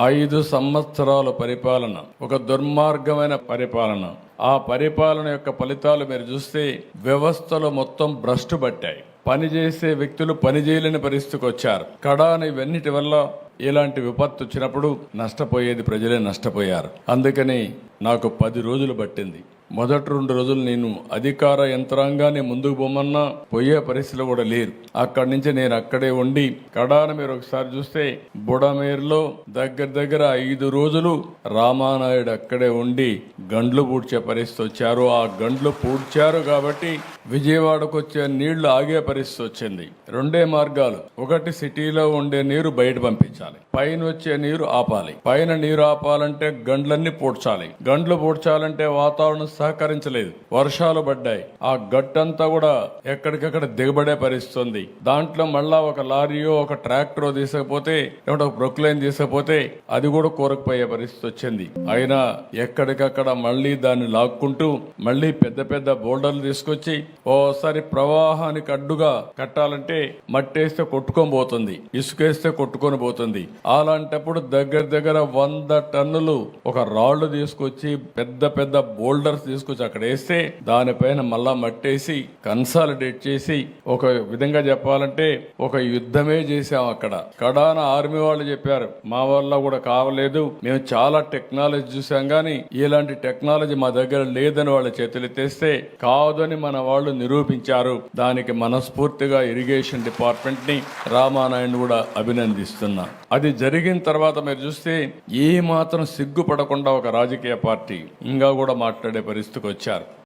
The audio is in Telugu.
5 సంవత్సరాల పరిపాలన, ఒక దుర్మార్గమైన పరిపాలన. ఆ పరిపాలన యొక్క ఫలితాలు మీరు చూస్తే వ్యవస్థలు మొత్తం భ్రష్టు పట్టాయి. పనిచేసే వ్యక్తులు పనిచేయలేని పరిస్థితికి వచ్చారు. కడాన ఇవన్నిటి వల్ల ఇలాంటి విపత్తు వచ్చినప్పుడు నష్టపోయేది ప్రజలే నష్టపోయారు. అందుకని నాకు 10 రోజులు పట్టింది. మొదటి 2 రోజులు నేను అధికార యంత్రాంగాన్ని ముందుకు పోమన్నా పోయే పరిస్థితులు కూడా లేరు. అక్కడి నుంచి నేను అక్కడే ఉండి కడాన మీరు ఒకసారి చూస్తే బుడమేరులో దగ్గర 5 రోజులు రామానాయుడు అక్కడే ఉండి గండ్లు పూడ్చే పరిస్థితి వచ్చారు. ఆ గండ్లు పూడ్చారు కాబట్టి విజయవాడకు వచ్చే నీళ్లు ఆగే పరిస్థితి వచ్చింది. 2 మార్గాలు. ఒకటి సిటీలో ఉండే నీరు బయట పంపించాలి, పైన వచ్చే నీరు ఆపాలి. పైన నీరు ఆపాలంటే గండ్లన్నీ పూడ్చాలి. గండ్లు పూడ్చాలంటే వాతావరణం సహకరించలేదు, వర్షాలు పడ్డాయి. ఆ గట్టంతా కూడా ఎక్కడికక్కడ దిగబడే పరిస్థితుంది. దాంట్లో మళ్ళా ఒక లారీయో ఒక ట్రాక్టరో తీసుకపోతే ఒక ప్రొక్లైన్ తీసుకపోతే అది కూడా కూరకపోయే పరిస్థితి వచ్చింది. అయినా ఎక్కడికక్కడ మళ్ళీ దాన్ని లాక్కుంటూ మళ్ళీ పెద్ద పెద్ద బోల్డర్లు తీసుకొచ్చి ఓసారి ప్రవాహానికి అడ్డుగా కట్టాలంటే మట్టేస్తే కొట్టుకొని పోతుంది, ఇసుకేస్తే కొట్టుకొని పోతుంది. అలాంటప్పుడు దగ్గర 100 టన్నులు ఒక రాళ్లు తీసుకొచ్చి పెద్ద పెద్ద బోల్డర్స్ తీసుకొచ్చి అక్కడ వేస్తే దానిపైన మళ్ళా మట్టేసి కన్సాలిడేట్ చేసి ఒక విధంగా చెప్పాలంటే ఒక యుద్ధమే చేశాం. అక్కడ కడాన ఆర్మీ వాళ్ళు చెప్పారు మా వల్ల కూడా కావలేదు, మేము చాలా టెక్నాలజీ చూసాం గానీ ఇలాంటి టెక్నాలజీ మా దగ్గర లేదని వాళ్ళ చేతులు ఎత్తేస్తే కాదని మన వాళ్ళు నిరూపించారు. దానికి మనస్ఫూర్తిగా ఇరిగేషన్ డిపార్ట్మెంట్ ని రామానాయుడు కూడా అభినందిస్తున్నా. అది జరిగిన తర్వాత మీరు చూస్తే ఏ మాత్రం సిగ్గుపడకుండా ఒక రాజకీయ పార్టీ ఇంకా కూడా మాట్లాడే పరిస్థితికి వచ్చారు.